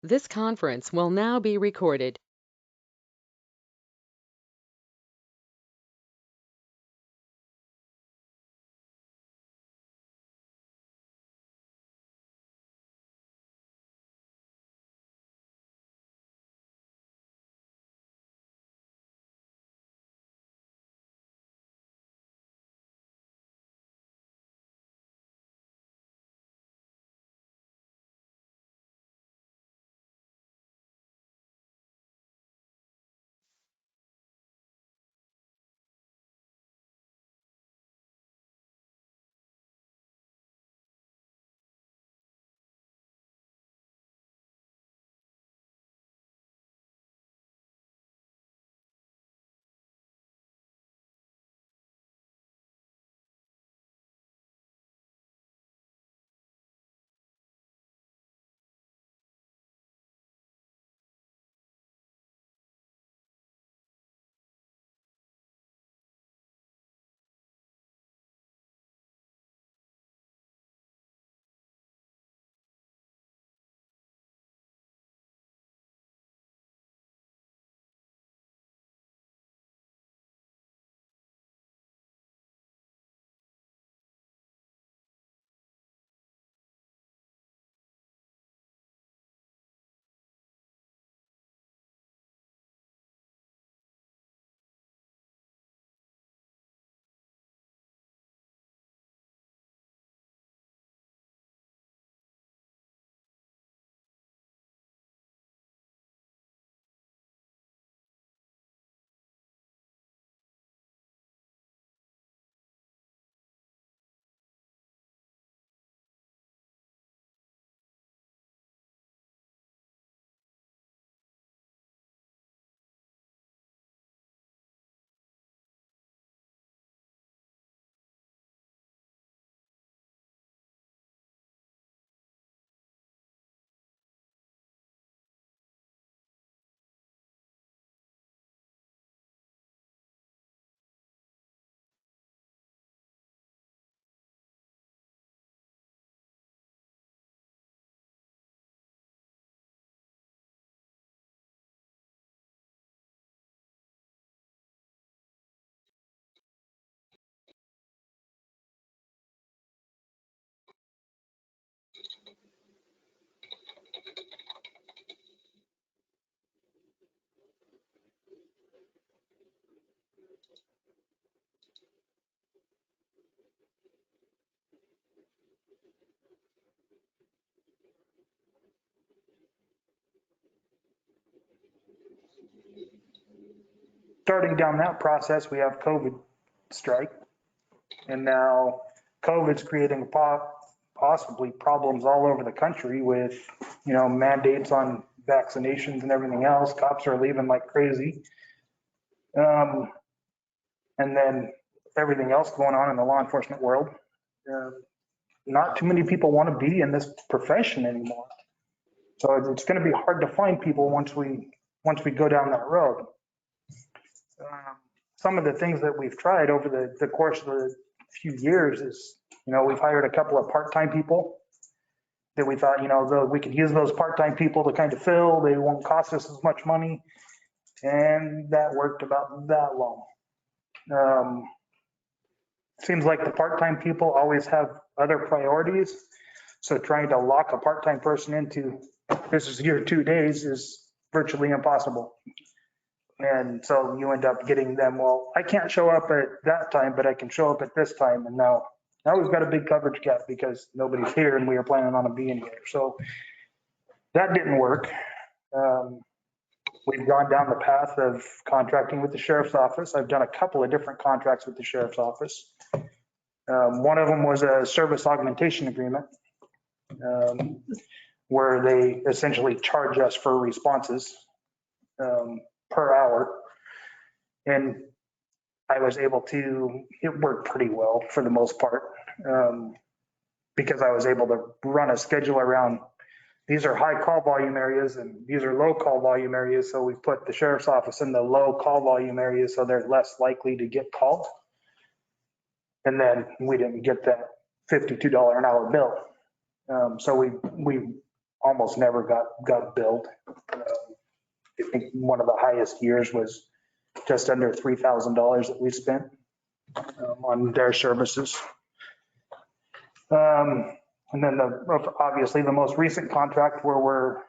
This conference will now be recorded. Starting down that process, we have COVID strike. And now COVID's creating possibly problems all over the country with, mandates on vaccinations and everything else. Cops are leaving like crazy. Um, and then everything else going on in the law enforcement world. Um, Not too many people want to be in this profession anymore. So it's going to be hard to find people once we go down that road. Some of the things that we've tried over the course of the few years is, we've hired a couple of part-time people that we thought, we could use those part-time people to kind of fill. They won't cost us as much money. And that worked about that long. Um, Seems like the part-time people always have other priorities. So trying to lock a part-time person into this is your 2 days is virtually impossible. And so you end up getting them, well, I can't show up at that time, but I can show up at this time. And now we've got a big coverage gap because nobody's here and we were planning on them being here. So that didn't work. We've gone down the path of contracting with the sheriff's office. I've done a couple of different contracts with the sheriff's office. One of them was a service augmentation agreement, where they essentially charge us for responses per hour. And I was able to, it worked pretty well for the most part, because I was able to run a schedule around, these are high call volume areas and these are low call volume areas. So we put the sheriff's office in the low call volume areas so they're less likely to get called. And then we didn't get that $52 an hour bill. So we almost never got billed. I think one of the highest years was just under $3,000 that we spent on their services. And then obviously the most recent contract where we're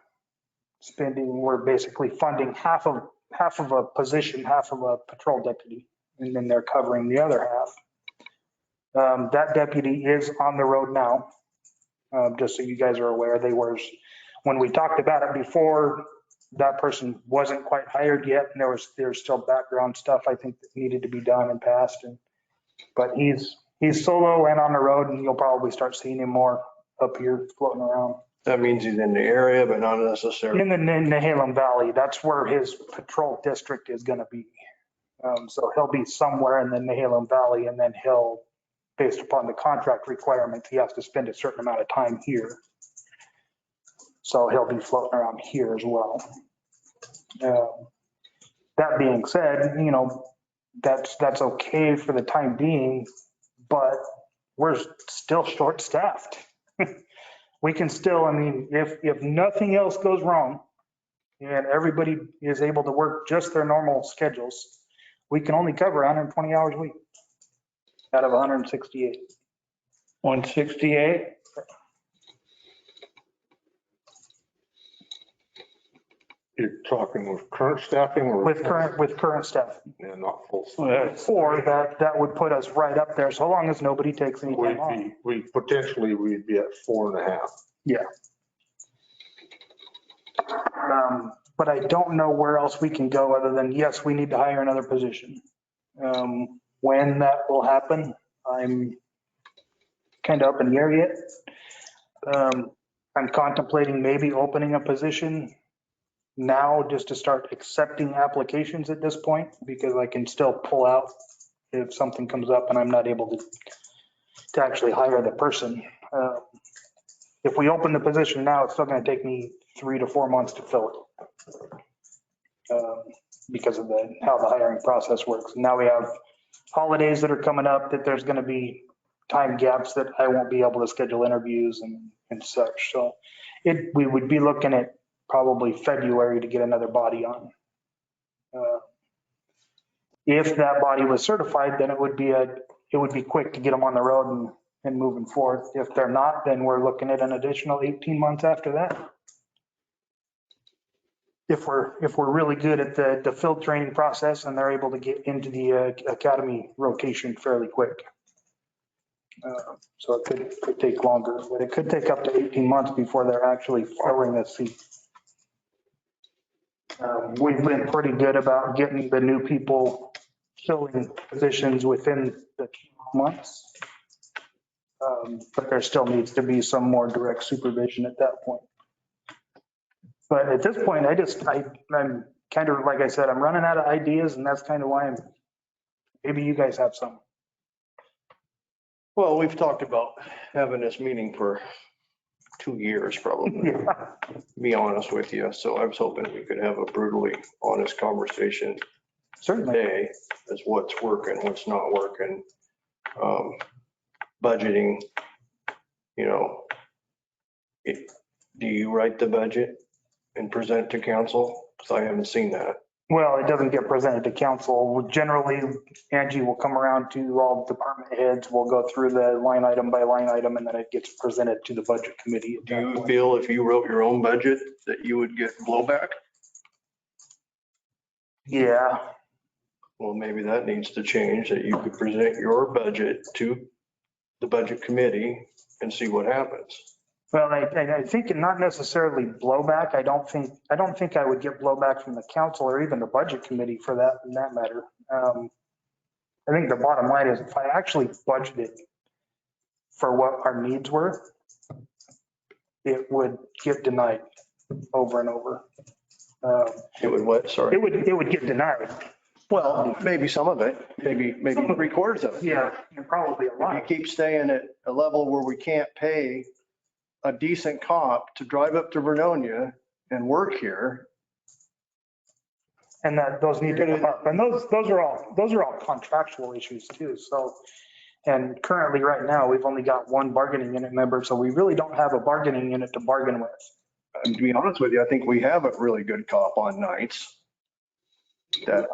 basically funding half of a position, half of a patrol deputy, and then they're covering the other half. That deputy is on the road now, just so you guys are aware. When we talked about it before, that person wasn't quite hired yet, and there's still background stuff I think that needed to be done and passed. But he's solo and on the road, and you'll probably start seeing him more up here floating around. That means he's in the area, but not necessarily. In the Nehalem Valley, that's where his patrol district is going to be. So he'll be somewhere in the Nehalem Valley, and then based upon the contract requirements, he has to spend a certain amount of time here. So he'll be floating around here as well. That being said, that's okay for the time being, but we're still short-staffed. We can still, if nothing else goes wrong and everybody is able to work just their normal schedules, we can only cover 120 hours a week out of 168. 168? You're talking with current staffing or? With current staff. Yeah, not full. Or that would put us right up there, so long as nobody takes any time off. We'd be at 4.5. Yeah. But I don't know where else we can go other than, yes, we need to hire another position. When that will happen, I'm kind of up in the air yet. I'm contemplating maybe opening a position now just to start accepting applications at this point, because I can still pull out if something comes up and I'm not able to actually hire the person. If we open the position now, it's still going to take me 3 to 4 months to fill it because of how the hiring process works. Now we have holidays that are coming up that there's going to be time gaps that I won't be able to schedule interviews and such. So we would be looking at probably February to get another body on. If that body was certified, then it would be quick to get them on the road and moving forward. If they're not, then we're looking at an additional 18 months after that. If we're really good at the field training process and they're able to get into the academy rotation fairly quick. So it could take longer, but it could take up to 18 months before they're actually filling the seat. We've been pretty good about getting the new people filling positions within the 2 months. But there still needs to be some more direct supervision at that point. But at this point, I'm kind of, like I said, I'm running out of ideas, and that's kind of why maybe you guys have some. Well, we've talked about having this meeting for 2 years, probably, Yeah. to be honest with you. So I was hoping we could have a brutally honest conversation Certainly. today as what's working, what's not working. Budgeting, do you write the budget and present to council? Because I haven't seen that. Well, it doesn't get presented to council. Generally, Angie will come around to all department heads. We'll go through the line item by line item, and then it gets presented to the budget committee. Do you feel if you wrote your own budget that you would get blowback? Yeah. Well, maybe that needs to change, that you could present your budget to the budget committee and see what happens. Well, I think not necessarily blowback. I don't think I would get blowback from the council or even the budget committee for that, in that matter. I think the bottom line is if I actually budgeted for what our needs were, it would get denied over and over. It would what? Sorry. It would get denied. Well, maybe some of it, maybe 3/4 of it. Yeah, probably a If you lot. keep staying at a level where we can't pay a decent cop to drive up to Vernonia and work here. And that those need to come up. And those are all contractual issues too. So, and currently right now, we've only got one bargaining unit member, so we really don't have a bargaining unit to bargain with. And to be honest with you, I think we have a really good cop on nights. That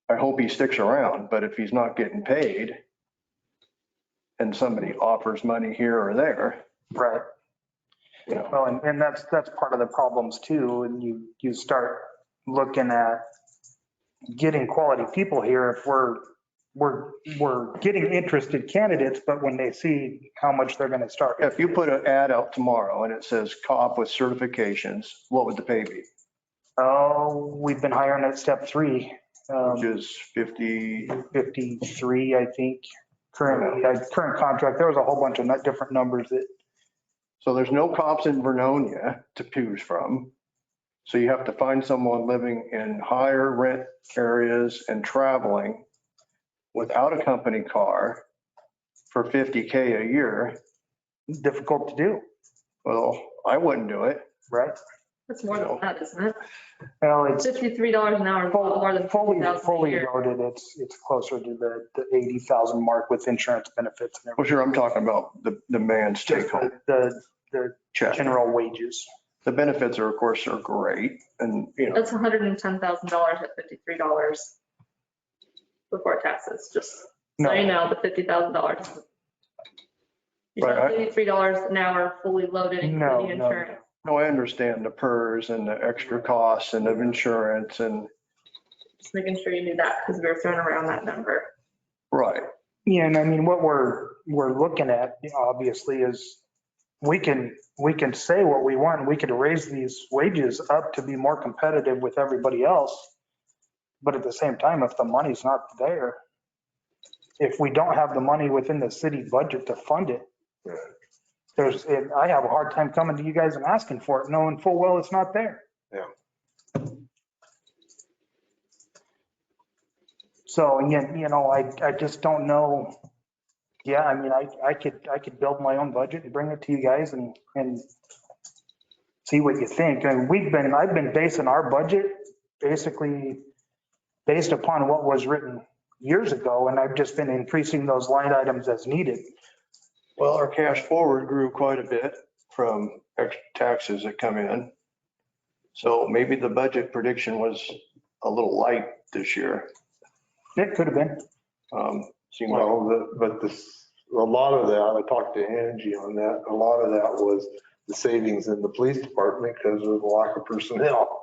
I hope he sticks around, but if he's not getting paid and somebody offers money here or there, Right. you know, Well, and that's part of the problems too. And you start looking at getting quality people here if we're getting interested candidates, but when they see how much they're going to start. if you put an ad out tomorrow and it says cop with certifications, what would the pay be? Oh, we've been hiring at step 3, Which is 50, 53, I think. Current contract. There was a whole bunch of different numbers that. so there's no cops in Vernonia to choose from. So you have to find someone living in higher rent areas and traveling without a company car for 50K a year. Difficult to do, Well, I wouldn't do it. right? That's more than that, isn't it? Well, it's $53 an hour is a lot more than fully 50,000 a year. loaded. It's closer to the 80,000 mark with insurance benefits and Well, sure, I'm talking about the man's take everything. home The check. general wages. The benefits are, of course, are great. And, you know, That's $110,000 at $53 before taxes, just so No, you know, the $50,000. You're Right, not $83 an hour fully loaded, No, including no. insurance. no, I understand the PERS and the extra costs and of insurance and, Just making sure you knew that because we were throwing around that number. right. yeah, and I mean, what we're looking at obviously is we can say what we want. We could raise these wages up to be more competitive with everybody else. But at the same time, if the money's not there, if we don't have the money within the city budget to fund it, I have a hard time coming to you guys and asking for it, knowing full well it's not there. Yeah. So, you know, I just don't know. Yeah, I mean, I could build my own budget and bring it to you guys and see what you think. And I've been basing our budget basically based upon what was written years ago, and I've just been increasing those line items as needed. Well, our cash forward grew quite a bit from extra taxes that come in. So maybe the budget prediction was a little light this year. It could have been. Seemed like, Well, but a lot of that, I talked to Angie on that, a lot of that was the savings in the police department because of the lack of personnel.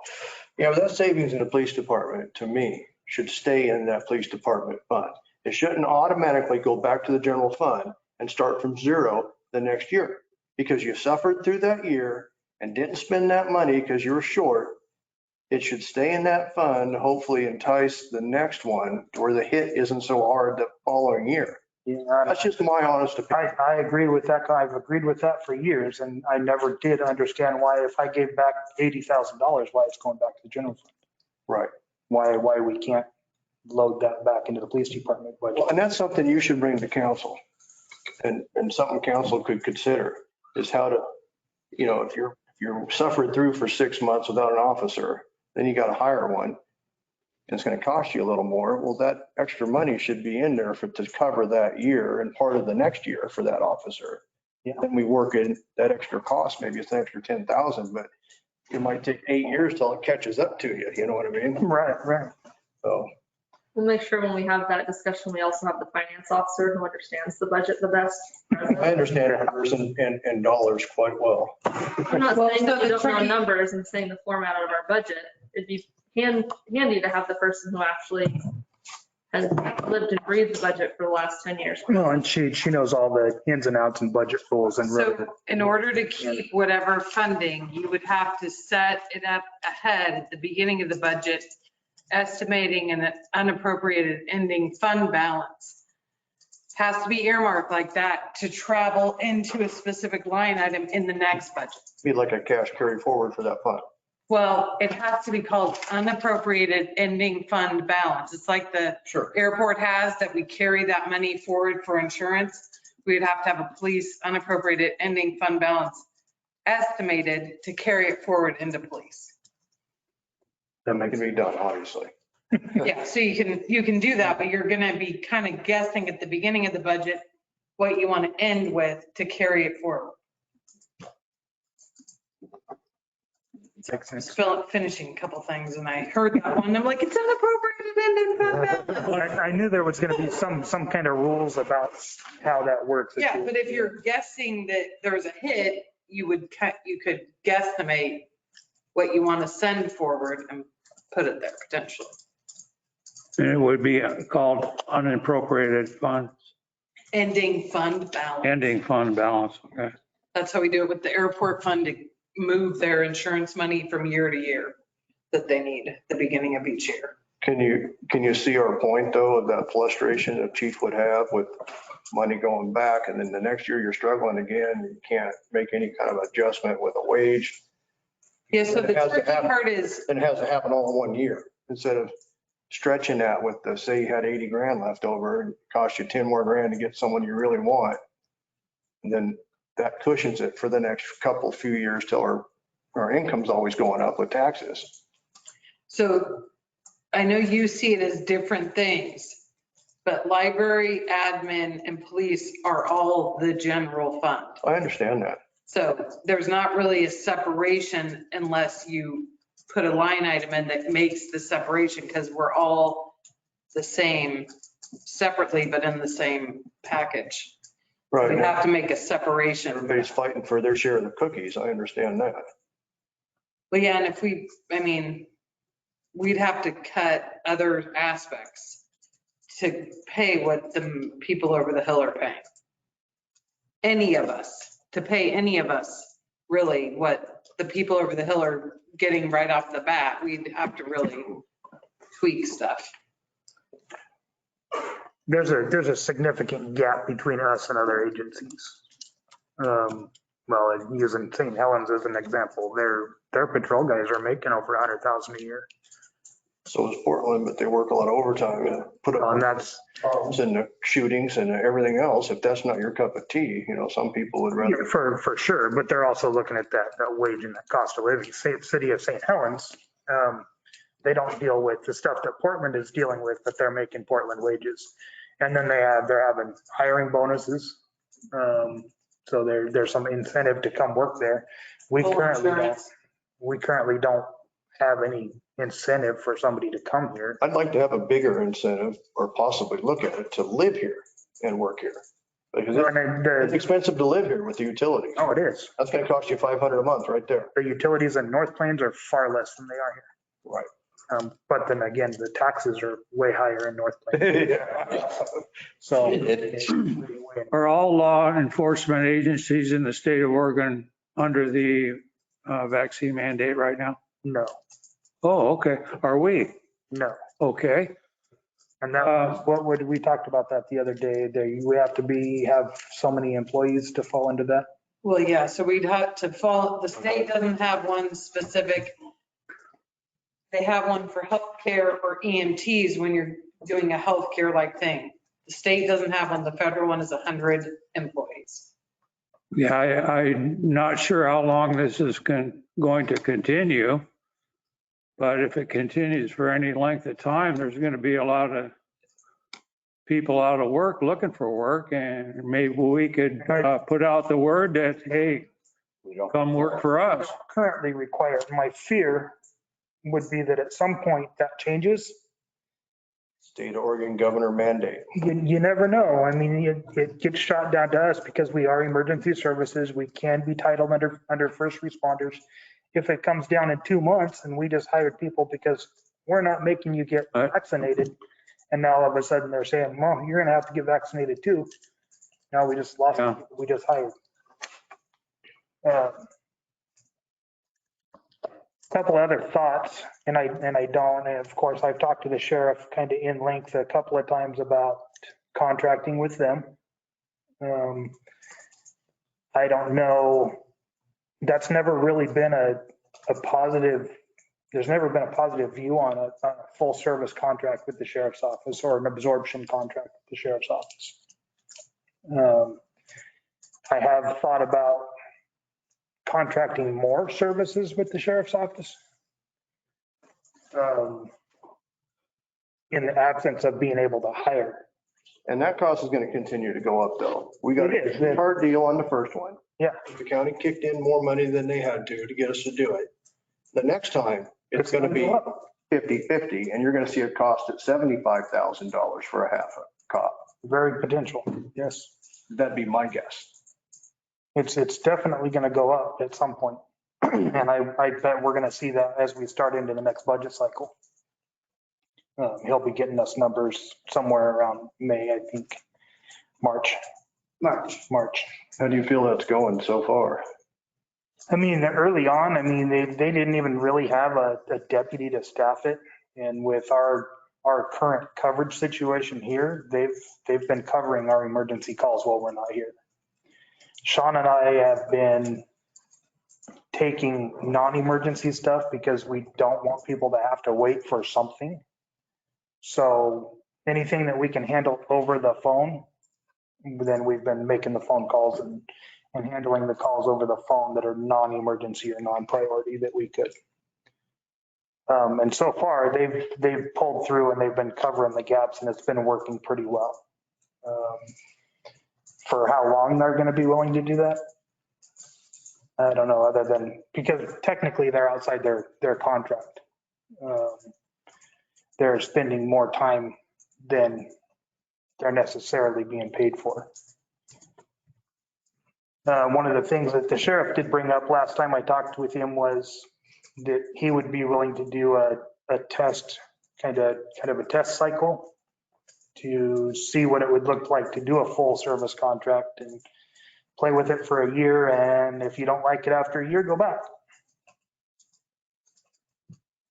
yeah, but that savings in the police department, to me, should stay in that police department fund. It shouldn't automatically go back to the general fund and start from zero the next year. Because you suffered through that year and didn't spend that money because you were short. It should stay in that fund, hopefully entice the next one where the hit isn't so hard the following year. Yeah, That's just my honest opinion. I agree with that. I've agreed with that for years, and I never did understand why if I gave back $80,000, why it's going back to the general fund. Right. Why we can't load that back into the police department budget. Well, and that's something you should bring to council and something council could consider is how to, you know, if you're suffered through for 6 months without an officer, then you got to hire one. And it's going to cost you a little more. Well, that extra money should be in there to cover that year and part of the next year for that officer. Yeah. Then we work in that extra cost. Maybe it's an extra 10,000, but it might take 8 years till it catches up to you. You know what I mean? Right. So, We'll make sure when we have that discussion, we also have the finance officer who understands the budget the best. I understand numbers and dollars quite well. I'm not Well, saying so that you the don't know tricky- numbers and saying the format of our budget. It'd be handy to have the person who actually has lived and breathed the budget for the last 10 years. No, and she knows all the ins and outs and budget rules and really. So in order to keep whatever funding, you would have to set it up ahead at the beginning of the budget, estimating an unappropriated ending fund balance. Has to be earmarked like that to travel into a specific line item in the next budget. Be like a cash carry forward for that fund. Well, it has to be called unappropriated ending fund balance. It's like the Sure. airport has that we carry that money forward for insurance. We'd have to have a police unappropriated ending fund balance estimated to carry it forward into police. That can be done, obviously. Yeah, so you can do that, but you're going to be kind of guessing at the beginning of the budget what you want to end with to carry it forward. Makes sense. Finishing a couple things and I heard that one. I'm like, it's unappropriated ending fund balance. I knew there was going to be some kind of rules about how that works. Yeah, but if you're guessing that there's a hit, you could guesstimate what you want to send forward and put it there potentially. And it would be called unappropriated funds, Ending fund balance. ending fund balance. Okay. That's how we do it with the airport fund to move their insurance money from year to year that they need at the beginning of each year. Can you see our point though, of that frustration that chief would have with money going back and then the next year you're struggling again, you can't make any kind of adjustment with a wage. Yeah, so the It has to tricky happen. part is, And it has to happen all in 1 year instead of stretching that with the, say you had 80 grand left over and it cost you 10 more grand to get someone you really want. And then that cushions it for the next few years till our income's always going up with taxes. so I know you see it as different things, but library, admin, and police are all the general fund. I understand that. So there's not really a separation unless you put a line item in that makes the separation because we're all the same separately, but in the same package. We Right. have to make a separation. Everybody's fighting for their share of the cookies. I understand that. Well, yeah, and if we'd have to cut other aspects to pay what the people over the hill are paying. Any of us, to pay any of us, really, what the people over the hill are getting right off the bat, we'd have to really tweak stuff. There's a significant gap between us and other agencies. Well, using St. Helens as an example, their patrol guys are making over 100,000 a year. So is Portland, but they work a lot of overtime and put And up that's, problems and the shootings and everything else. If that's not your cup of tea, some people would rather. for sure, but they're also looking at that wage and that cost of living. City of St. Helens, they don't deal with the stuff that Portland is dealing with, but they're making Portland wages. And then they're having hiring bonuses. So there's some incentive to come work there. We Full currently insurance. don't have any incentive for somebody to come here. I'd like to have a bigger incentive or possibly look at it to live here and work here. Because it's expensive to live here with the utilities. Oh, it is. That's going to cost you $500 a month right there. The utilities in North Plains are far less than they are here. Right. But then again, the taxes are way higher in North Plains. So. Are all law enforcement agencies in the state of Oregon under the vaccine mandate right now? No, Oh, okay. Are we? no. Okay. And that was we talked about that the other day. We have to have so many employees to fall into that. Well, yeah, so we'd have to follow, the state doesn't have one specific. They have one for healthcare or EMTs when you're doing a healthcare like thing. The state doesn't have one. The federal one is 100 employees. Yeah, I'm not sure how long this is going to continue. But if it continues for any length of time, there's going to be a lot of people out of work looking for work. And maybe we could put out the word that, hey, come work for us. Currently required. My fear would be that at some point that changes. State of Oregon governor mandate. You never know. I mean, it gets shot down to us because we are emergency services. We can be titled under first responders. If it comes down in 2 months and we just hired people because we're not making you get vaccinated, and now all of a sudden they're saying, well, you're going to have to get vaccinated too. Now we just lost the people we just hired. Couple other thoughts, and I don't, and of course, I've talked to the sheriff kind of in length a couple of times about contracting with them. I don't know, that's never really been a positive, there's never been a positive view on a full service contract with the sheriff's office or an absorption contract with the sheriff's office. I have thought about contracting more services with the sheriff's office. In the absence of being able to hire. And that cost is going to continue to go up though. We got a hard deal on the first one. Yeah. The county kicked in more money than they had to get us to do it. The next time, it's going to be 50/50, and you're going to see it cost at $75,000 for a half a cop. Very potential, yes. That'd be my guess. It's definitely going to go up at some point. And I bet we're going to see that as we start into the next budget cycle. He'll be getting us numbers somewhere around May, I think, March. How do you feel that's going so far? I mean, early on, I mean, they didn't even really have a deputy to staff it. And with our current coverage situation here, they've been covering our emergency calls while we're not here. Sean and I have been taking non-emergency stuff because we don't want people to have to wait for something. So anything that we can handle over the phone, then we've been making the phone calls and handling the calls over the phone that are non-emergency or non-priority that we could. And so far they've pulled through and they've been covering the gaps and it's been working pretty well. For how long they're going to be willing to do that, I don't know, other than because technically they're outside their contract. They're spending more time than they're necessarily being paid for. One of the things that the sheriff did bring up last time I talked with him was that he would be willing to do a test, kind of a test cycle to see what it would look like to do a full service contract and play with it for a year. And if you don't like it after a year, go back.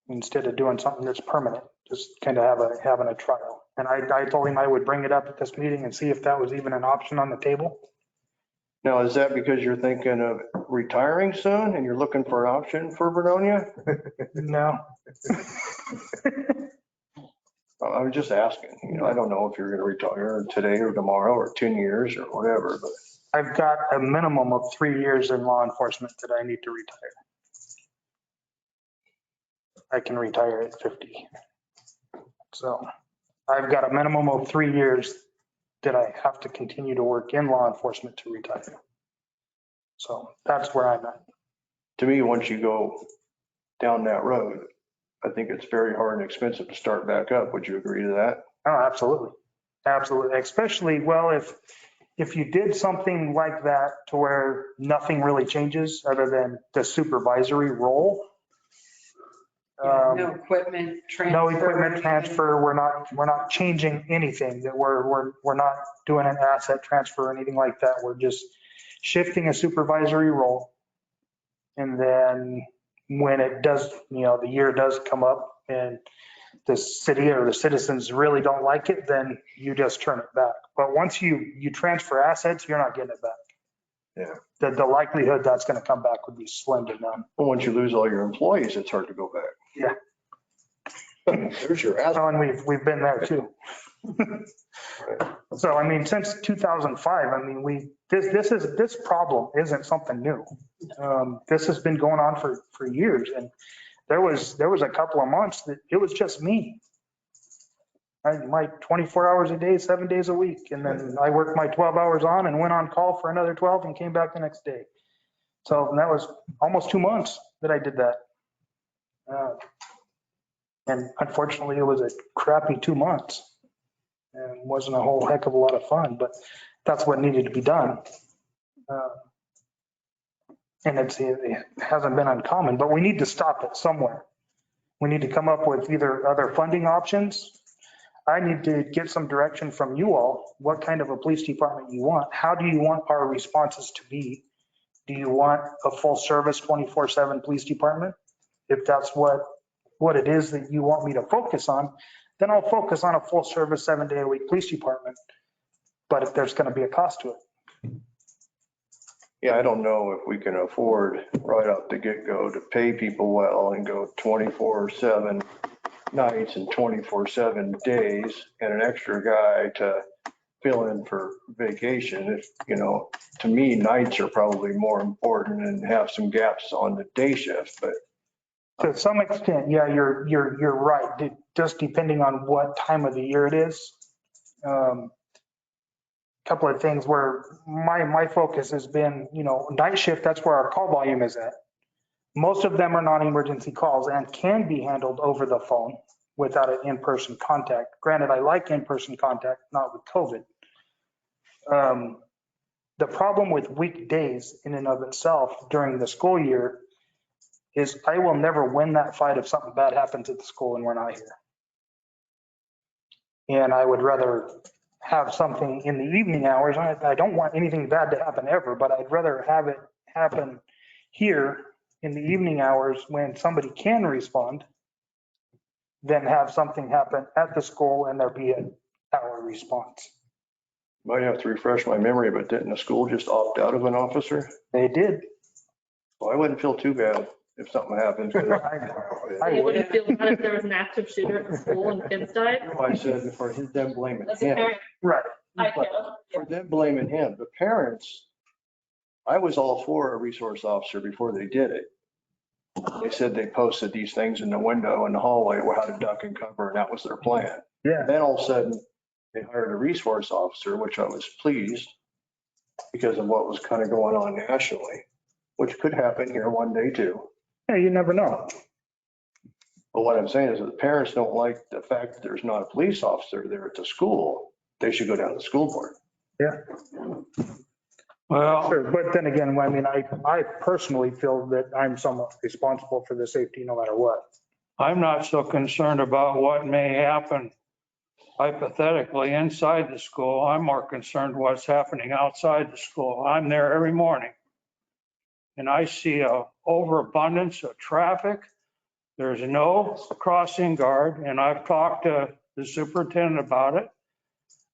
Instead of doing something that's permanent, just kind of having a trial. And I told him I would bring it up at this meeting and see if that was even an option on the table. Now, is that because you're thinking of retiring soon and you're looking for an option for Vernonia? No. I was just asking, I don't know if you're going to retire today or tomorrow or 10 years or whatever, but. I've got a minimum of 3 years in law enforcement that I need to retire. I can retire at 50. So I've got a minimum of 3 years that I have to continue to work in law enforcement to retire. So that's where I'm at. To me, once you go down that road, I think it's very hard and expensive to start back up. Would you agree to that? Oh, absolutely. Absolutely. Especially, well, if you did something like that to where nothing really changes other than the supervisory role. No equipment transfer. No equipment transfer. We're not changing anything. That we're not doing an asset transfer or anything like that. We're just shifting a supervisory role. And then when it does, the year does come up and the city or the citizens really don't like it, then you just turn it back. But once you transfer assets, you're not getting it back. Yeah. The likelihood that's going to come back would be slim to none. Well, once you lose all your employees, it's hard to go back. Yeah. There's your asset. Oh, and we've been there too. So, I mean, since 2005, I mean, this problem isn't something new. This has been going on for years. And there was a couple of months that it was just me. My 24 hours a day, 7 days a week. And then I worked my 12 hours on and went on call for another 12 and came back the next day. So that was almost 2 months that I did that. And unfortunately, it was a crappy 2 months and wasn't a whole heck of a lot of fun, but that's what needed to be done. And it hasn't been uncommon, but we need to stop it somewhere. We need to come up with either other funding options. I need to get some direction from you all, what kind of a police department you want. How do you want our responses to be? Do you want a full service 24/7 police department? If that's what it is that you want me to focus on, then I'll focus on a full service 7-day-a-week police department. But if there's going to be a cost to it. Yeah, I don't know if we can afford right off the get-go to pay people well and go 24/7 nights and 24/7 days and an extra guy to fill in for vacation. To me, nights are probably more important and have some gaps on the day shift, but. To some extent, yeah, you're right. Just depending on what time of the year it is. Couple of things where my focus has been, night shift, that's where our call volume is at. Most of them are non-emergency calls and can be handled over the phone without an in-person contact. Granted, I like in-person contact, not with COVID. The problem with weekdays in and of itself during the school year is I will never win that fight if something bad happens at the school and we're not here. And I would rather have something in the evening hours. I don't want anything bad to happen ever, but I'd rather have it happen here in the evening hours when somebody can respond than have something happen at the school and there be an hour response. Might have to refresh my memory, but didn't the school just opt out of an officer? They did. Well, I wouldn't feel too bad if something happened. I You would. wouldn't feel bad if there was an active shooter at the school and kids died? I said for them blaming As a him. parent, Right. I But feel. for them blaming him, the parents, I was all for a resource officer before they did it. They said they posted these things in the window in the hallway where how to duck and cover, and that was their plan. Yeah. Then all of a sudden, they hired a resource officer, which I was pleased because of what was kind of going on nationally, which could happen here one day too. Yeah, you never know. But what I'm saying is that the parents don't like the fact that there's not a police officer there at the school. They should go down to the school board. Well, Sure. But then again, I mean, I personally feel that I'm somewhat responsible for the safety no matter what. I'm not so concerned about what may happen hypothetically inside the school. I'm more concerned what's happening outside the school. I'm there every morning. And I see a overabundance of traffic. There's no crossing guard, and I've talked to the superintendent about it.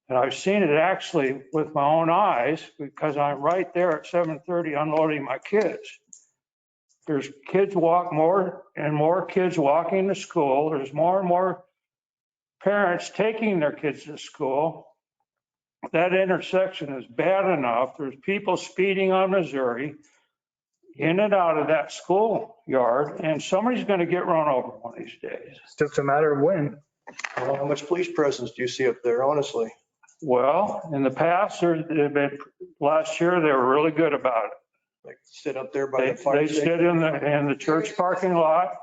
And I've seen it actually with my own eyes because I'm right there at 7:30 unloading my kids. There's more and more kids walking to school. There's more and more parents taking their kids to school. That intersection is bad enough. There's people speeding on Missouri in and out of that schoolyard, and somebody's going to get run over one of these days. It's just a matter of when. Well, how much police presence do you see up there, honestly? Well, in the past, last year, they were really good about it. Like sit up there by They the fire sit station? in the church parking lot,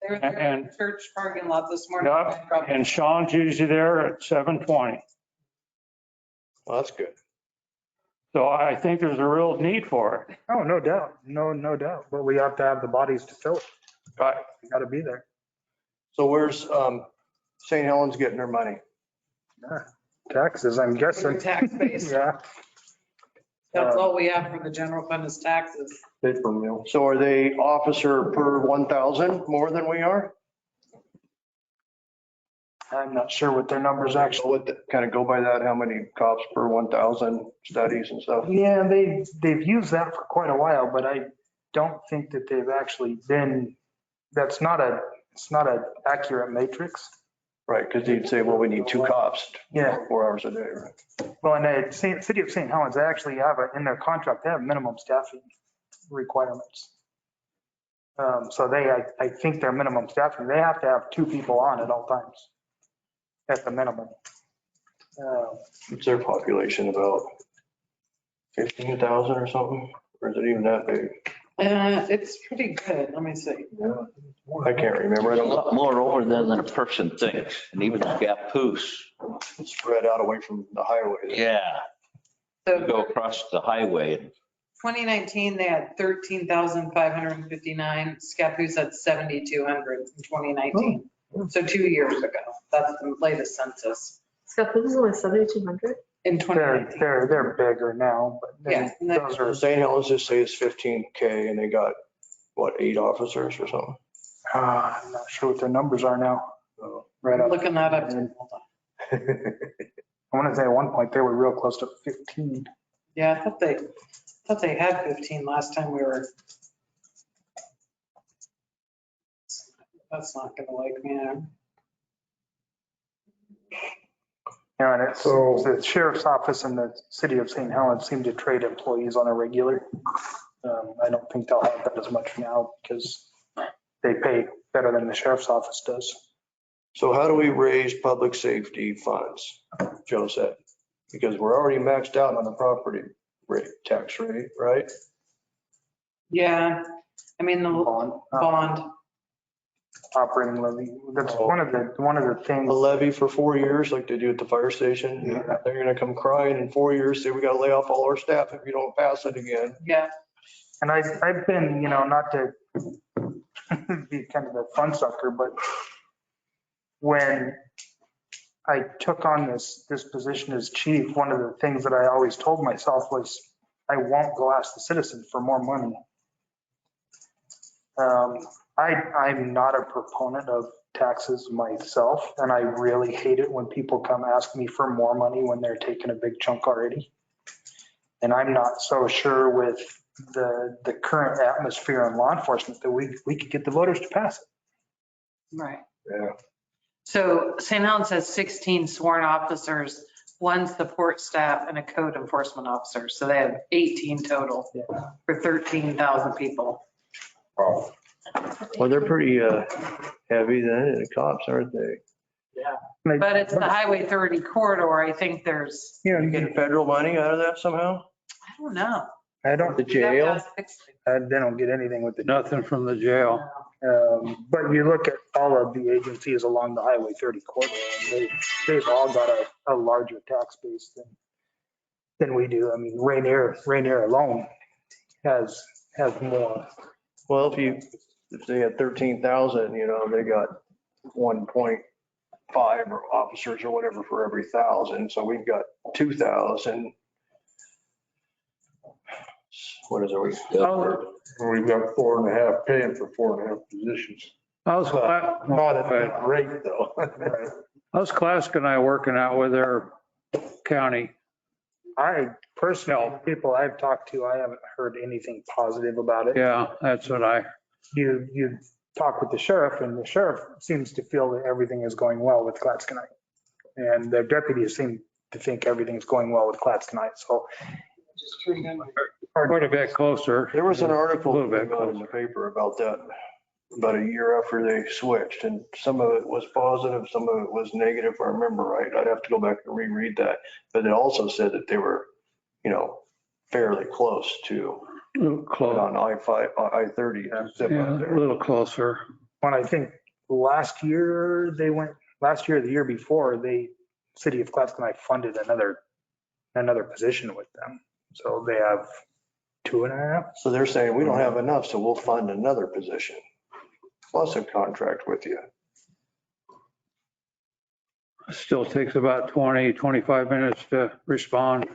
They were there in the church parking lot this morning. Yep. and Sean's usually there at 7:20. Well, that's good. So I think there's a real need for it. Oh, no doubt. No doubt. But we have to have the bodies to fill it. Right. We got to be there. So where's St. Helens getting their money? Taxes, I'm We're guessing. tax base. Yeah. That's all we have for the general fund is taxes. Paper mill. So are they officer per 1,000 more than we are? I'm not sure what their numbers So actually. what, kind of go by that, how many cops per 1,000 studies and stuff? Yeah, they've used that for quite a while, but I don't think that they've actually been, it's not an accurate matrix. Right, because you'd say, well, we need 2 cops. Yeah. 4 hours a day, right? Well, and the city of St. Helens, they actually have in their contract, they have minimum staffing requirements. So I think their minimum staffing, they have to have 2 people on at all times at the minimum. What's their population, about 15,000 or something? Or is it even that big? It's pretty good. Let me see. I can't remember. I A don't lot more over than a person thinks, and even Scappoose. spread out away from the highway. Yeah, you go So across the highway and 2019, they had 13,559. Scappoose had 7,200 in 2019. So 2 years ago. That's the latest census Scott, this is only 7,200? in 2019. They're bigger now, but Yeah. those are, St. Helens just say it's 15K and they got, what, 8 officers or something? I'm not sure what their numbers are now. Right up. Looking that up. I want to say at one point they were real close to 15. Yeah, I thought they had 15 last time we were. That's not gonna like me. Yeah, and it's, So- the sheriff's office and the city of St. Helens seem to trade employees on a regular. I don't think they'll have that as much now because they pay better than the sheriff's office does. So how do we raise public safety funds, Joe said? Because we're already maxed out on the property rate, tax rate, right? Yeah, I mean, the bond. Operating levy. That's one of the A things. levy for 4 years, like they do at the fire station. Yeah. They're gonna come crying in 4 years, say we gotta lay off all our staff if you don't pass it again. Yeah. And I've been, not to be kind of a fun sucker, but when I took on this position as chief, one of the things that I always told myself was, I won't go ask the citizens for more money. I'm not a proponent of taxes myself, and I really hate it when people come ask me for more money when they're taking a big chunk already. And I'm not so sure with the current atmosphere in law enforcement that we could get the voters to pass it. Right. Yeah. So St. Helens has 16 sworn officers, 1 support staff, and a code enforcement officer. So they have 18 total for 13,000 people. Wow. Well, they're pretty heavy then, the cops, aren't they? But it's the Highway 30 corridor. I think there's, You get federal money out of that somehow? I don't know. I don't, The jail? they don't get anything with the. Nothing from the jail. But you look at all of the agencies along the Highway 30 corridor, and they've all got a larger tax base than we do. I mean, Rainier alone has more. Well, if they had 13,000, they got 1.5 officers or whatever for every 1,000. So we've got 2,000. What is it? We've got 4.5 paying for 4.5 positions. How's Not at that rate though. Klask and I working out with their county? I personally, people I've talked to, I haven't heard anything positive about it. Yeah, that's what I, You talk with the sheriff, and the sheriff seems to feel that everything is going well with Klatskanite. And the deputies seem to think everything's going well with Klatskanite. So quite a bit closer. There was an article A little bit in the paper about that, about a year after they switched, and some of it was positive, some of it was negative, if I remember right. I'd have to go back and reread that. But it also said that they were, fairly close to A little close. on I-30. Yeah, a little closer. when I think last year, the year before, city of Klatskanite funded another position with them. So they have 2.5. So they're saying, we don't have enough, so we'll fund another position, plus a contract with you. Still takes about 20, 25 minutes to respond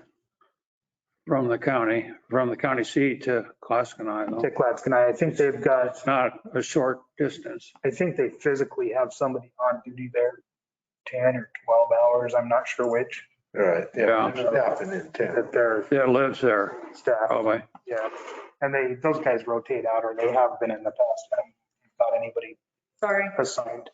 from the county seat to Klaskanai. To Klatskanite, I think they've got, It's not a short distance. I think they physically have somebody on duty there 10 or 12 hours. I'm not sure which, Right, Yeah. yeah. Staffing in town. that their That lives there, staff. probably. Yeah. And those guys rotate out, or they have been in the past. I haven't got anybody Sorry. assigned.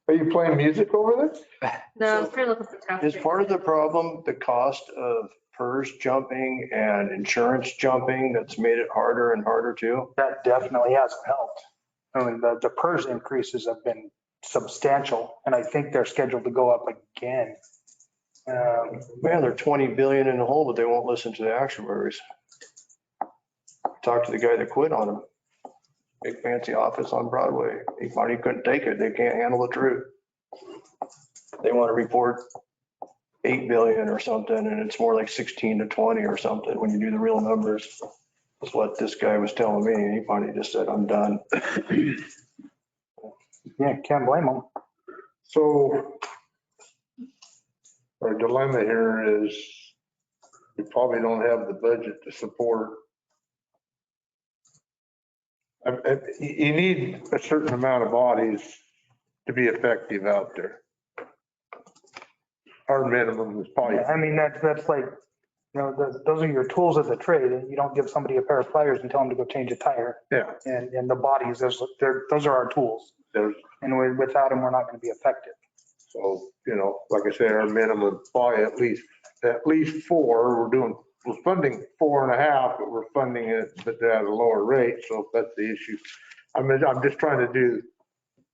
Are you playing music over there? No, if you're looking for tax. Is part of the problem the cost of PERS jumping and insurance jumping that's made it harder and harder too? That definitely hasn't helped. I mean, the PERS increases have been substantial, and I think they're scheduled to go up again. Man, they're 20 billion in the hole, but they won't listen to the actuaries. Talked to the guy that quit on them. Big fancy office on Broadway. He finally couldn't take it. They can't handle the truth. They want to report 8 billion or something, and it's more like 16 to 20 or something when you do the real numbers. That's what this guy was telling me, and he finally just said, I'm done. Yeah, can't blame them. So our dilemma here is we probably don't have the budget to support. You need a certain amount of bodies to be effective out there. Our minimum is probably, I mean, that's like, those are your tools of the trade, and you don't give somebody a pair of pliers and tell them to go change a tire. yeah, And the bodies, those are our tools. there's, And without them, we're not going to be effective. so, like I said, our minimum probably at least 4. We're funding 4.5, but we're funding it but at a lower rate. So that's the issue. I'm just trying to do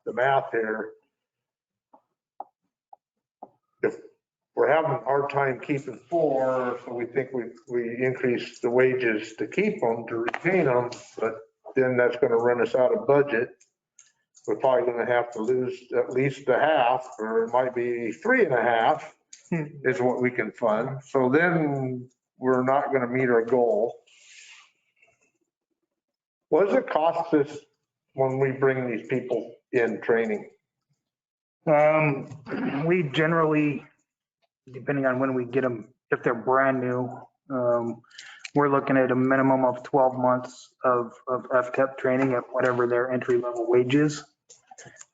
the math here. If we're having a hard time keeping 4, so we think we increase the wages to keep them, to retain them, but then that's gonna run us out of budget. We're probably gonna have to lose at least a half, or it might be 3.5 is what we can fund. So then we're not gonna meet our goal. What does it cost us when we bring these people in training? We generally, depending on when we get them, if they're brand new, we're looking at a minimum of 12 months of FTEP training at whatever their entry level wage is.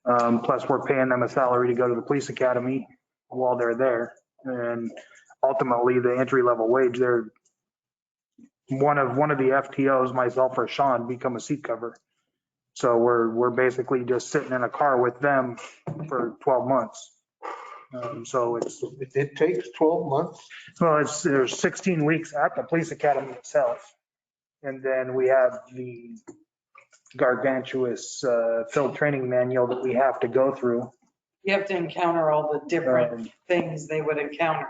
Plus we're paying them a salary to go to the police academy while they're there. And ultimately the entry level wage, they're one of the FTOs, myself or Sean, become a seat cover. So we're basically just sitting in a car with them for 12 months. So It takes 12 months. well, there's 16 weeks at the police academy itself. And then we have the gargantuous field training manual that we have to go through. You have to encounter all the different things they would encounter.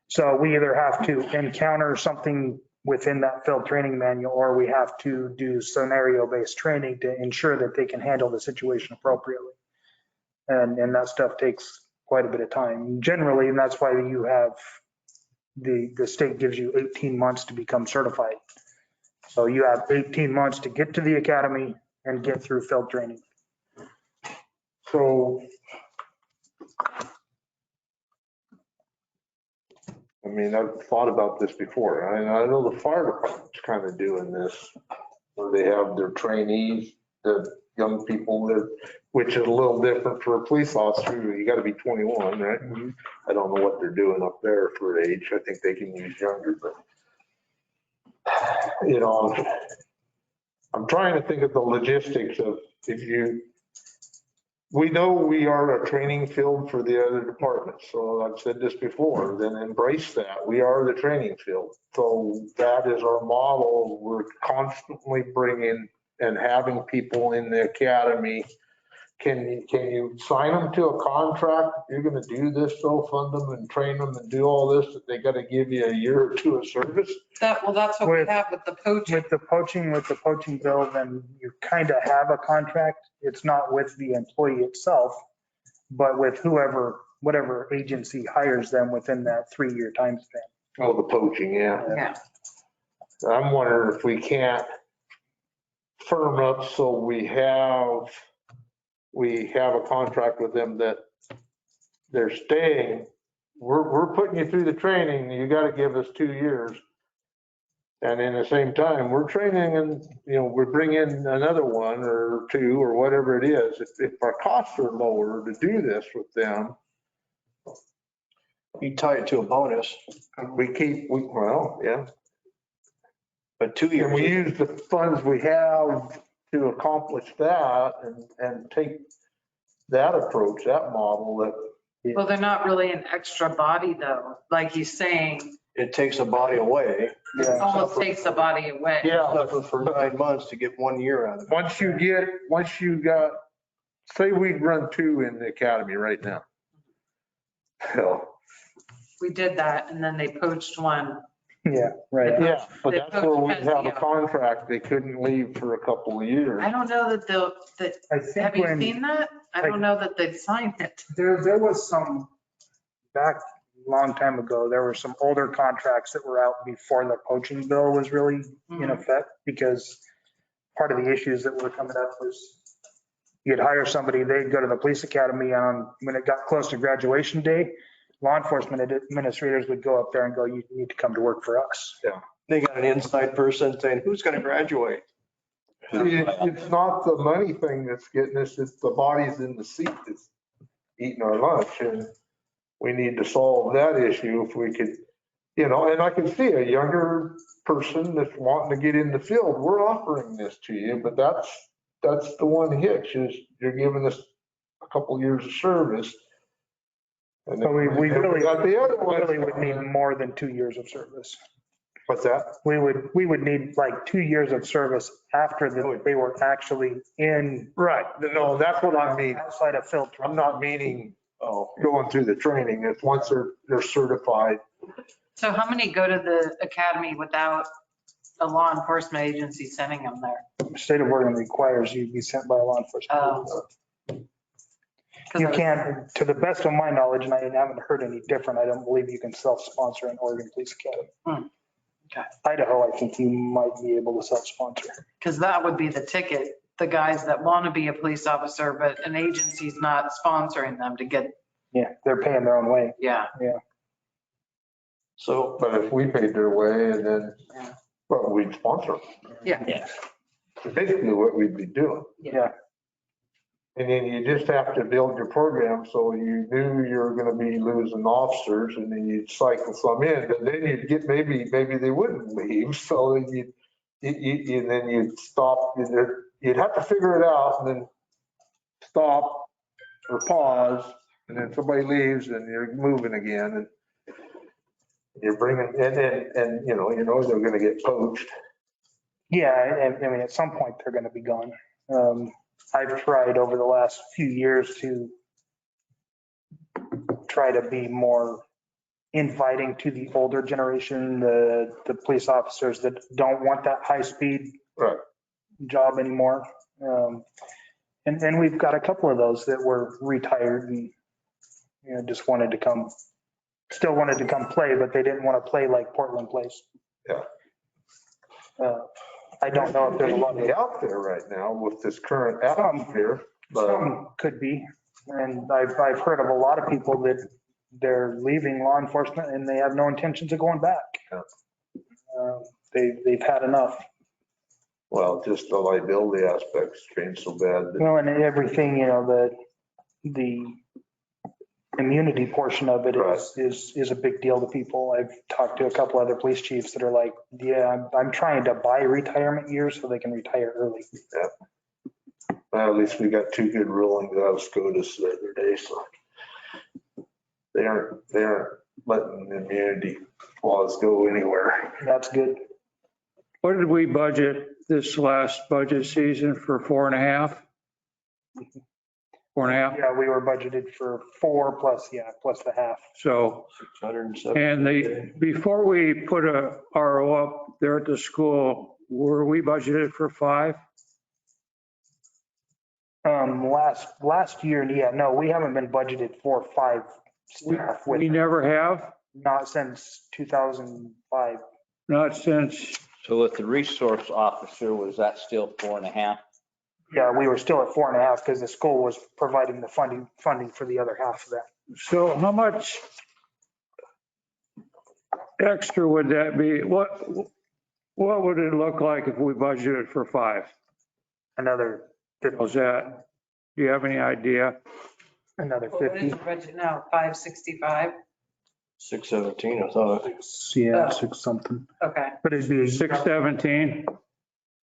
So we either have to encounter something within that field training manual, or we have to do scenario-based training to ensure that they can handle the situation appropriately. And that stuff takes quite a bit of time generally, and that's why you have the state gives you 18 months to become certified. So you have 18 months to get to the academy and get through field training. So, I mean, I've thought about this before. I know the fire department's kind of doing this, where they have their trainees, the young people that, which is a little different for a police officer. You got to be 21, right? Mhm. I don't know what they're doing up there for age. I think they can use younger, but you know, I'm trying to think of the logistics of we know we are a training field for the other departments. So I've said this before, then embrace that. We are the training field. So that is our model. We're constantly bringing and having people in the academy. Can you sign them to a contract? You're going to do this, so fund them and train them and do all this, that they got to give you a year or two of service? That's what we have with the poaching. With the poaching bill, then you kind of have a contract. It's not with the employee itself, but with whatever agency hires them within that 3-year time span. Oh, the poaching, yeah. Yeah. I'm wondering if we can't firm up so we have a contract with them that they're staying. We're putting you through the training. You got to give us 2 years. And in the same time, we're training and, we bring in another one or two or whatever it is. If our costs are lower to do this with them, You tie it to a bonus, well, yeah. but 2 years. And we use the funds we have to accomplish that and take that approach, that model that. Well, they're not really an extra body though, like he's saying, It takes a body away. it almost takes the body away. Yeah. Suffer for 9 months to get 1 year out of it. Once you got, say we run 2 in the academy right now. Hell, We did that and then they poached one. Yeah, right. yeah, but that's where we have a contract. They couldn't leave for a couple of years. I don't know that I think have you when seen that? I don't know that they've signed it. there was some, back a long time ago, there were some older contracts that were out before the poaching bill was really in effect, because part of the issues that were coming up was you'd hire somebody, they'd go to the police academy, and when it got close to graduation day, law enforcement administrators would go up there and go, you need to come to work for us. They got an inside person saying, who's going to graduate? See, it's not the money thing that's getting us, it's the bodies in the seat that's eating our lunch. And we need to solve that issue if we could, and I can see a younger person that's wanting to get in the field. We're offering this to you, but that's the one hitch, is you're giving us a couple years of service. And But we really got the other one. really would need more than 2 years of service. What's that? We would need like 2 years of service after they were actually in. Right. No, that's what I mean. Outside of field training. I'm not meaning, going through the training. It's once they're certified. So how many go to the academy without a law enforcement agency sending them there? State of Oregon requires you be sent by a law enforcement. Oh. You can't, to the best of my knowledge, and I haven't heard any different, I don't believe you can self-sponsor an Oregon Police Academy. Okay. Idaho, I think you might be able to self-sponsor. Because that would be the ticket, the guys that want to be a police officer, but an agency's not sponsoring them to get, Yeah, they're paying their own way. yeah. So, But if we paid their way and then, Yeah. well, we'd sponsor them. Yeah. Basically what we'd be doing. Yeah. And then you just have to build your program so you knew you were going to be losing officers and then you'd cycle some in, and then you'd get, maybe they wouldn't leave. So then and then you'd stop, you'd have to figure it out and then stop or pause, and then somebody leaves and you're moving again and you're bringing, and you know, they're going to get poached. Yeah, I mean, at some point, they're going to be gone. I've tried over the last few years to try to be more inviting to the older generation, the police officers that don't want that high-speed Right. job anymore. And we've got a couple of those that were retired and, you know, just wanted to come, still wanted to come play, but they didn't want to play like Portland plays. Yeah. I don't know if there's a lot of out there right now with this current atmosphere, but Some could be, and I've heard of a lot of people that they're leaving law enforcement and they have no intentions of going back. They've had enough. well, just the liability aspects changed so bad. that- Well, and everything, you know, the immunity portion of it is a big deal to people. I've talked to a couple other police chiefs that are like, yeah, I'm trying to buy retirement years so they can retire early. Well, at least we got two good rulings out of SCOTUS the other day, so they aren't letting the immunity laws go anywhere. That's good. What did we budget this last budget season for 4.5? 4.5? Yeah, we were budgeted for 4 plus the half. So, 670. and before we put a RO up there at the school, were we budgeted for 5? Last year, yeah, no, we haven't been budgeted for 5 staff We with, never have, not since 2005. not since, So with the resource officer, was that still 4.5? Yeah, we were still at 4.5 because the school was providing the funding for the other half of that. so how much extra would that be? What would it look like if we budgeted for 5? Another, Was that, do you have any idea? another What is 50. the budget now, 565? 617, I thought. Yeah, Oh. 6 something. Okay. But it'd be, 617?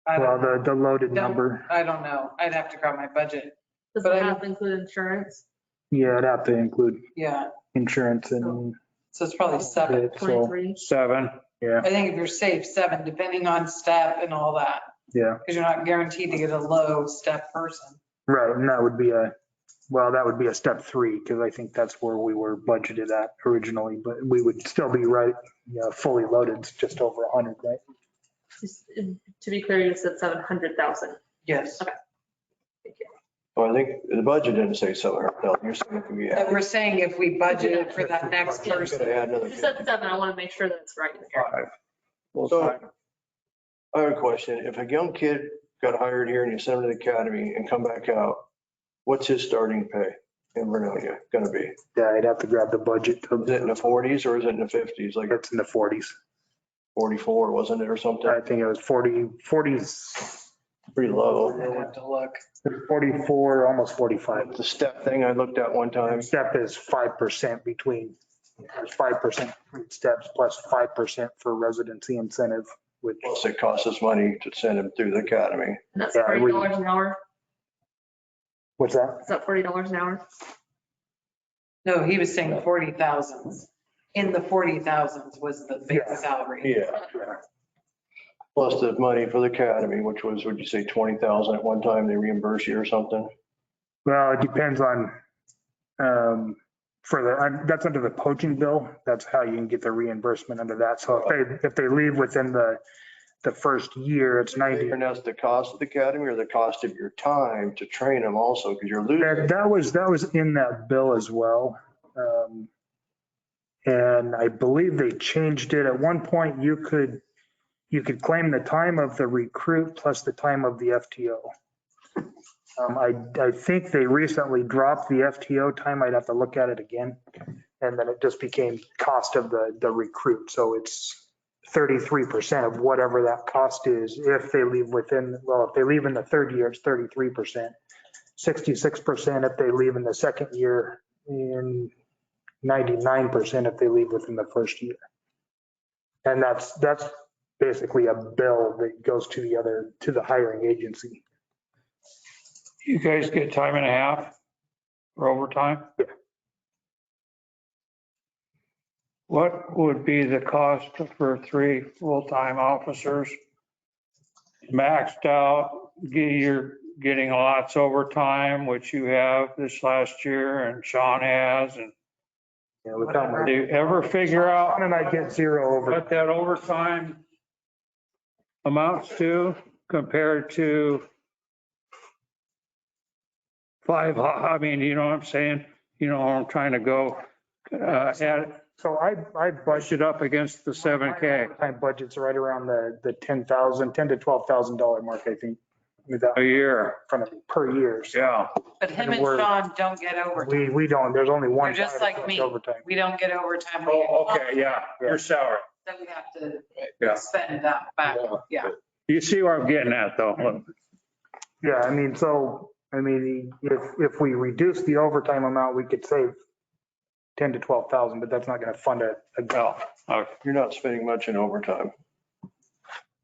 I well, don't, the loaded number. I don't know. I'd have to grab my budget. Does But it I- have to include insurance? Yeah, it'd have to include Yeah, insurance and so it's probably 7. so, 23? 7? yeah, I think if you're safe, 7, depending on step and all that, yeah. because you're not guaranteed to get a low step person. Right, and that would be a step 3 because I think that's where we were budgeted at originally, but we would still be right, fully loaded, it's just over 100, right? To be clear, you said 700,000. Yes. Well, I think the budget didn't say 700,000. You're saying it could be And added. we're saying if we budgeted for that next Could person. add another You said 50. 7, I want to make sure that it's right. So I have a question. If a young kid got hired here and you send him to the academy and come back out, what's his starting pay in Vernonia going to be? Yeah, I'd have to grab the budget. Is it in the 40s or is it in the 50s? Like It's in the 40s. 44, wasn't it, or something? I think it was 40s, Pretty low. I'd have to look. 44, almost 45. The step thing I looked at one time. Step is 5% between, there's 5% for steps plus 5% for residency incentive, which, Plus it costs us money to send him through the academy. And that's Yeah, $40 an hour? what's that? Is that $40 an hour? No, he was saying 40,000. In the 40,000s was the Yeah. base salary. Yeah. Plus the money for the academy, which was, would you say 20,000 at one time, they reimburse you or something? Well, it depends on, that's under the poaching bill. That's how you can get the reimbursement under that. So if they leave within the the first year, it's 90. And that's the cost of the academy or the cost of your time to train them also, because you're losing. That was in that bill as well. And I believe they changed it. At one point, you could claim the time of the recruit plus the time of the FTO. I think they recently dropped the FTO time. I'd have to look at it again. And then it just became cost of the recruit. So it's 33% of whatever that cost is if they leave within, well, if they leave in the third year, it's 33%. 66% if they leave in the second year, and 99% if they leave within the first year. And that's basically a bill that goes to the hiring agency. You guys get time and a half for overtime? Yeah. What would be the cost for 3 full-time officers? Maxed out, you're getting lots overtime, which you have this last year and Sean has, and Yeah, without my, do you ever figure out Sean and I get zero over. what that overtime amounts to compared to 5, I mean, you know what I'm saying? You know, I'm trying to go add, So I push it up against the 7K Time budget's right around the $10,000 to $12,000 mark, I think. Without a year. in front of me per year. So Yeah. But him and We're- Sean don't get overtime. we don't, there's only one. They're just guy that like gets me. Overtime. We don't get overtime. We Oh, get okay, yeah, your salary. Then we have to Yeah. spend that back. Yeah. You see where I'm getting at though? Yeah, I mean, if we reduce the overtime amount, we could save 10 to 12,000, but that's not going to fund a No. Okay. You're not spending much in overtime.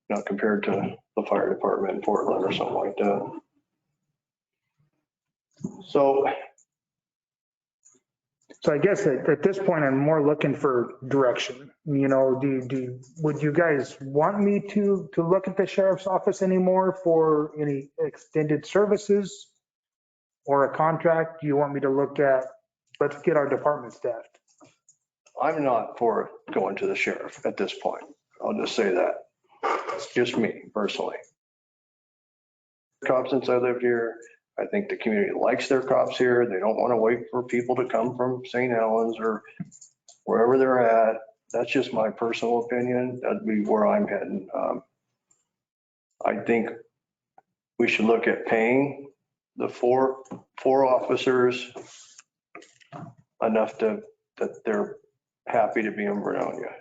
Not compared to the fire department in Portland or something like that. So So I guess at this point, I'm more looking for direction. You know, would you guys want me to look at the sheriff's office anymore for any extended services or a contract? Do you want me to look at, let's get our department staffed? I'm not for going to the sheriff at this point. I'll just say that. It's just me personally. Cops since I lived here, I think the community likes their cops here. They don't want to wait for people to come from St. Helens or wherever they're at. That's just my personal opinion. That'd be where I'm heading. I think we should look at paying the four officers enough that they're happy to be in Vernonia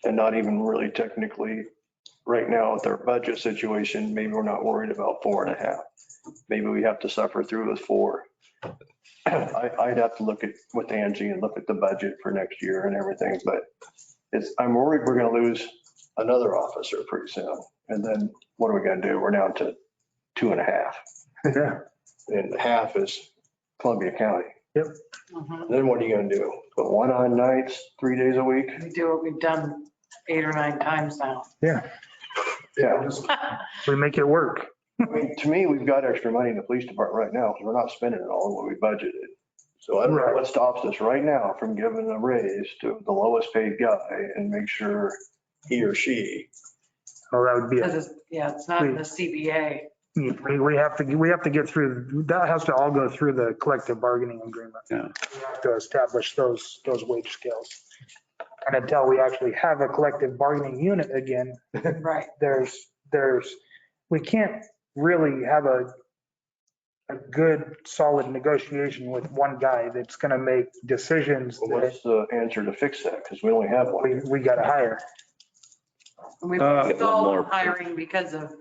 and not even really technically right now with their budget situation. Maybe we're not worried about 4.5. Maybe we have to suffer through with 4. I'd have to look at with Angie and look at the budget for next year and everything, but I'm worried we're going to lose another officer pretty soon. And then what are we going to do? We're down to 2.5. Yeah. And half is Columbia County. Mhm. Then what are you going to do? Put one on nights, 3 days a week? We do what we've done 8 or 9 times now. Yeah, Yeah. we make it work. I mean, to me, we've got extra money in the police department right now because we're not spending it all in what we budgeted. So I don't know what stops us right now from giving a raise to the lowest paid guy and make sure he or she. Well, that would be, Because it's not in the CBA. we have to get through, that has to all go through the collective bargaining agreement. Yeah. We have to establish those wage scales. And until we actually have a collective bargaining unit again, Right. we can't really have a good, solid negotiation with one guy that's going to make decisions Well, that what's the answer to fix that? Because we only have one. we got to hire. We've Get one stalled more. hiring because of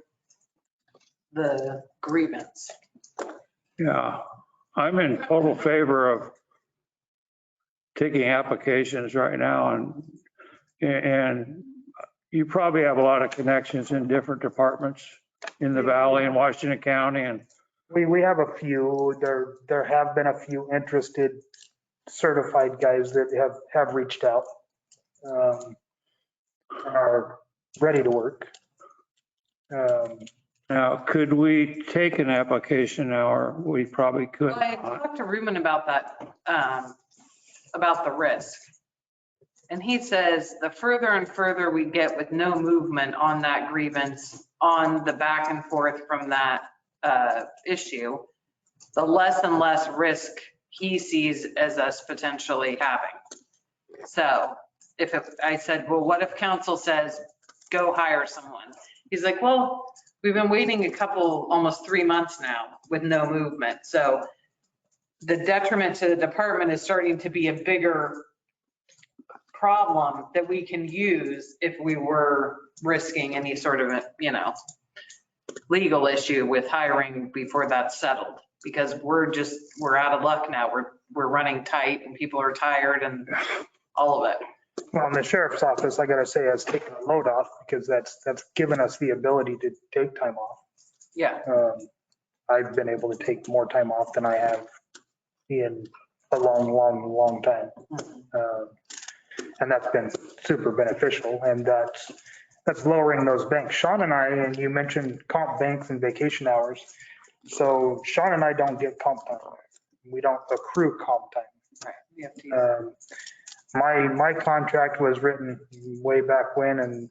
the grievance. Yeah, I'm in total favor of taking applications right now and you probably have a lot of connections in different departments in the valley in Washington County and We have a few, there have been a few interested certified guys that have reached out. And are ready to work. now could we take an application now or we probably could I not? talked to Ruben about that, about the risk. And he says the further and further we get with no movement on that grievance, on the back and forth from that issue, the less and less risk he sees as us potentially having. So I said, well, what if council says, go hire someone? He's like, well, we've been waiting almost 3 months now with no movement. So the detriment to the department is starting to be a bigger problem that we can use if we were risking any sort of, legal issue with hiring before that's settled. Because we're out of luck now. We're running tight and people are tired and all of it. Well, in the sheriff's office, I gotta say, has taken a load off because that's given us the ability to take time off. Yeah. I've been able to take more time off than I have in a long time. And that's been super beneficial, and that's lowering those banks. Sean and I, and you mentioned comp banks and vacation hours. So Sean and I don't get comp time. We don't accrue comp time. Right. We have to use My contract was written way back when, and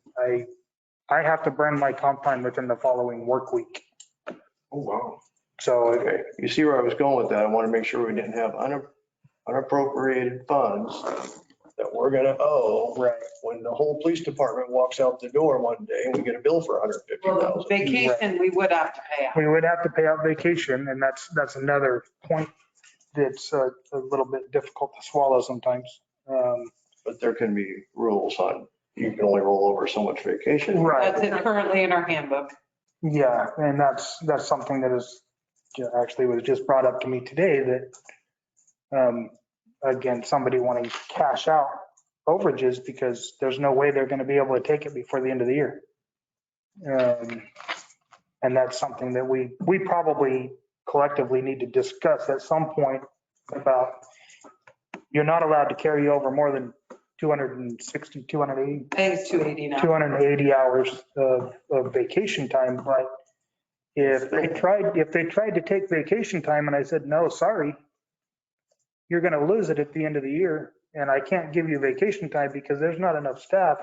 I have to burn my comp time within the following work week. Oh, wow. So, Okay, you see where I was going with that. I want to make sure we didn't have unappropriated funds that we're gonna owe right, when the whole police department walks out the door one day and we get a bill for Well, $150,000. vacation, we would have to pay out. we would have to pay out vacation, and that's another point that's a little bit difficult to swallow sometimes. But there can be rules on, you can only roll over so much vacation. Right. That's it currently in our handbook. Yeah, and that's something that is, actually was just brought up to me today that, again, somebody wanting to cash out overages because there's no way they're going to be able to take it before the end of the year. And that's something that we probably collectively need to discuss at some point about, you're not allowed to carry over more than 260, 280. I think it's 280 now. 280 hours of vacation time, but if they tried to take vacation time and I said, no, sorry, you're going to lose it at the end of the year and I can't give you vacation time because there's not enough staff.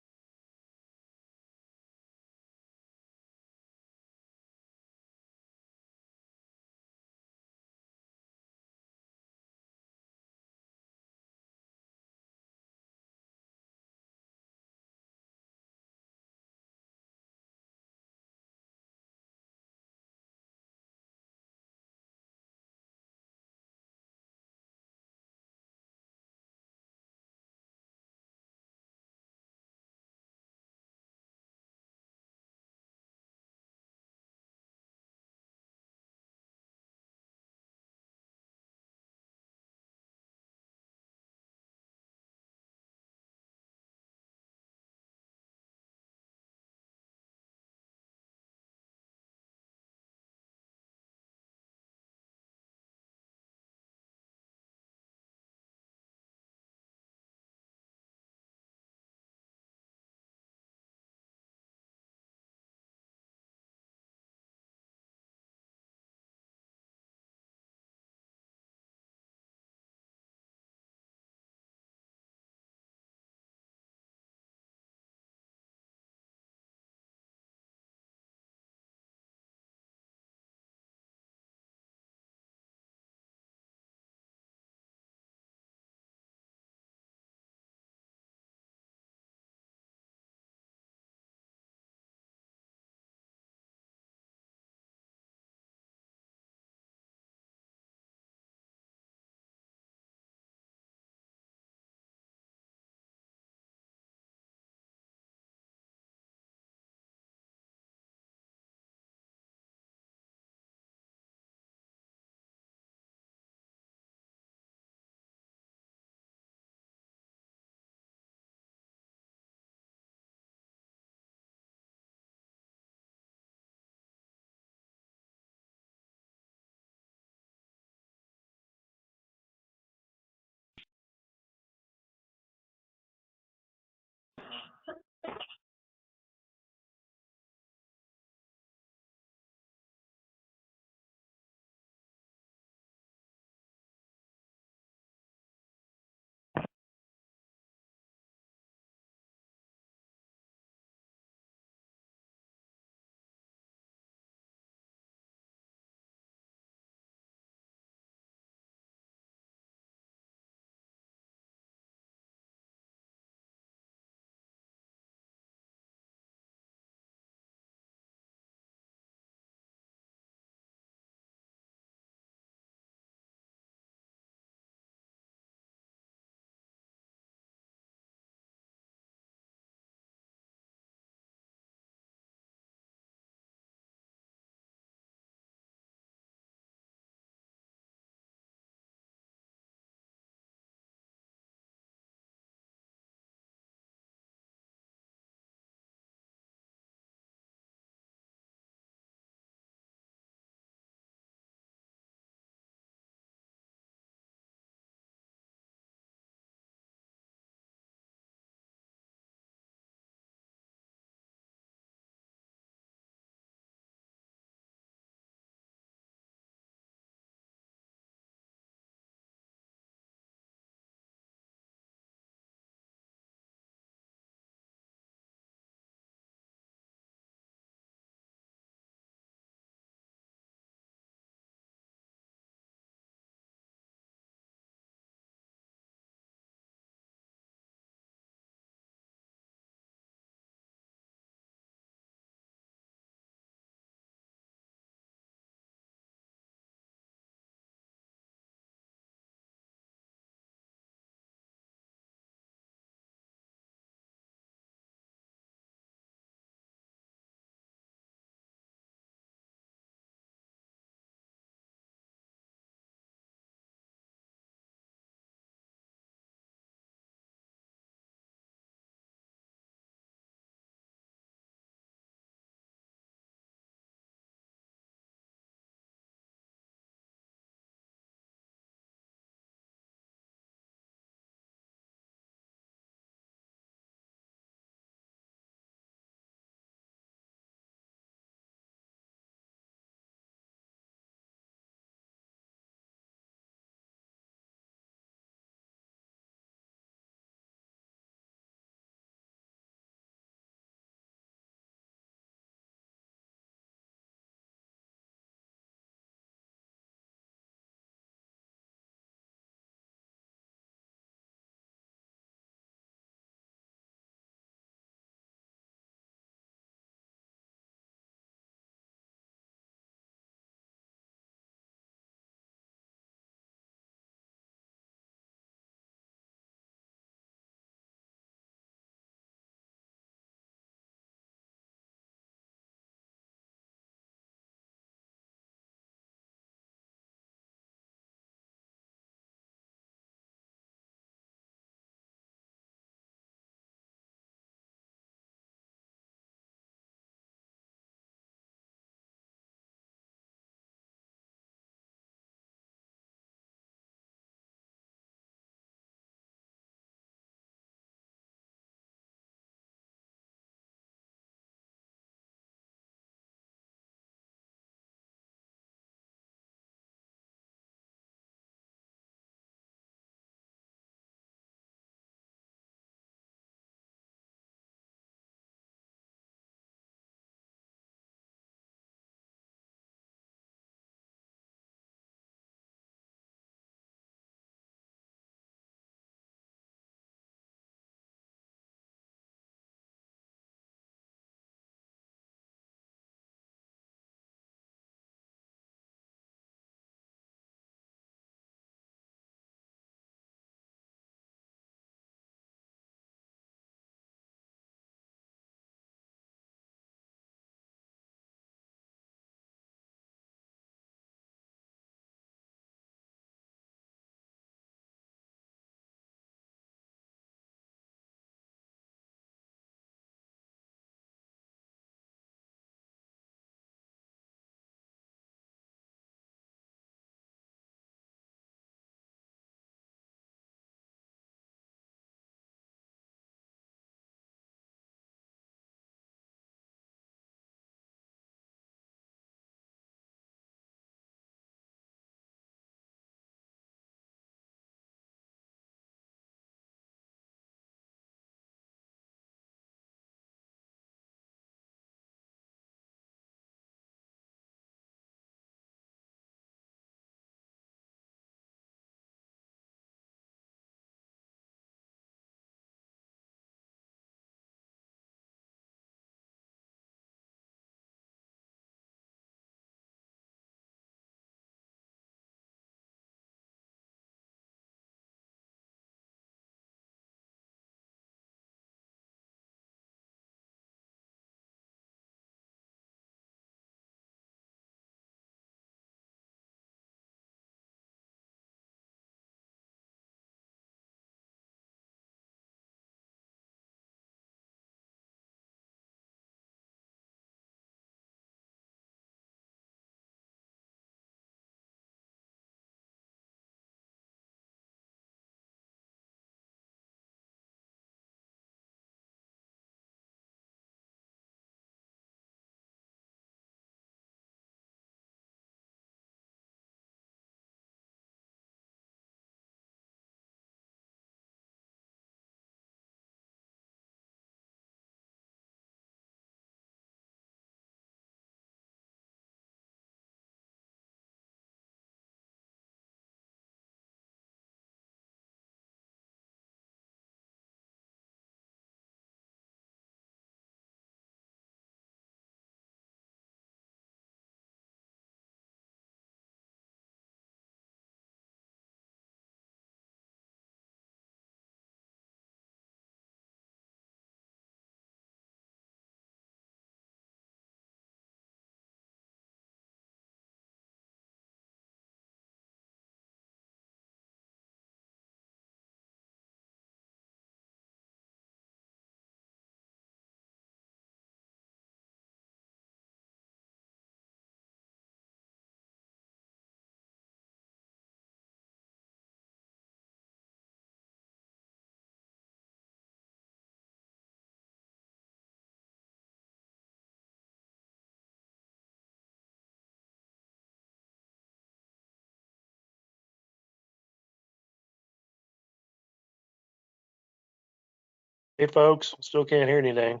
Hey, folks, still can't hear anything.